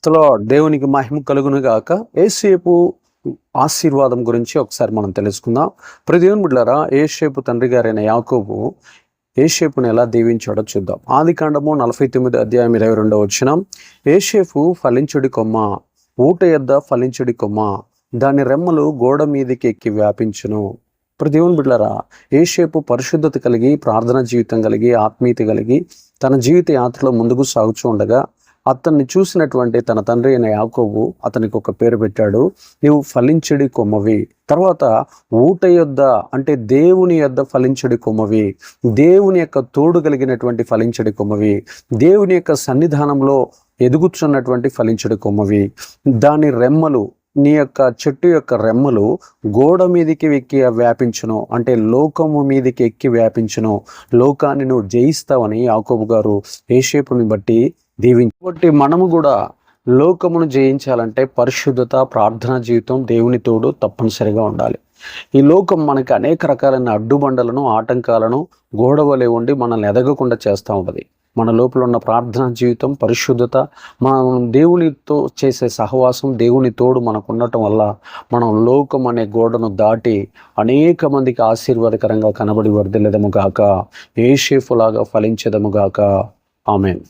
ప్రైస్తలో దేవునికి మహిమ కలుగును గాక. యేసేపు ఆశీర్వాదం గురించి ఒకసారి మనం తెలుసుకుందాం. దేవుని బిడ్డలారా, యేసేపు తండ్రి గారైన యాకోబు యేసేపును ఎలా దీవించాడో చూద్దాం. ఆదికాండము 49 అధ్యాయం 22 వచనం. యేసేపు ఫలించుడి కొమ్మ, ఊట యొద్ద ఫలించుడి కొమ్మ, దాని రెమ్మలు గోడ మీదకి ఎక్కి వ్యాపించును. దేవుని బిడ్డలారా, యేసేపు పరిశుద్ధత కలిగి, ప్రార్థన జీవితం కలిగి, ఆత్మీయత కలిగి తన జీవిత యాత్రలో ముందుకు సాగుతూ ఉండగా అతన్ని చూసినటువంటి తన తండ్రి అయిన యాకోబు అతనికి ఒక పేరు పెట్టాడు, నీవు ఫలించడి కొమ్మవి. తర్వాత ఊట యొద్ద అంటే దేవుని యొద్ద ఫలించడి కొమ్మవి, దేవుని యొక్క తోడు కలిగినటువంటి ఫలించడి కొమ్మవి, దేవుని యొక్క సన్నిధానంలో ఎదుగుతున్నటువంటి ఫలించడి కొమ్మవి. దాని రెమ్మలు, నీ యొక్క చెట్టు యొక్క రెమ్మలు గోడ మీదకి ఎక్కి వ్యాపించును, అంటే లోకము మీదకి ఎక్కి వ్యాపించును. లోకాన్ని నువ్వు జయిస్తావని యాకోబు గారు యేసేపుని బట్టి దీవించి, మనము కూడా లోకమును జయించాలంటే పరిశుద్ధత, ప్రార్థనా జీవితం, దేవుని తోడు తప్పనిసరిగా ఉండాలి. ఈ లోకం మనకి అనేక రకాలైన అడ్డుబండలను, ఆటంకాలను గోడవలే ఉండి మనల్ని ఎదగకుండా చేస్తూ ఉంటుంది. మన లోపల ఉన్న ప్రార్థనా జీవితం, పరిశుద్ధత, మనం దేవునితో చేసే సహవాసం, దేవుని తోడు మనకు ఉండటం వల్ల మనం లోకం అనే గోడను దాటి అనేక మందికి ఆశీర్వాదకరంగా కనబడి వర్ధిల్లెదము గాక, యేసేపులాగా ఫలించెదము గాక. ఆమేన్.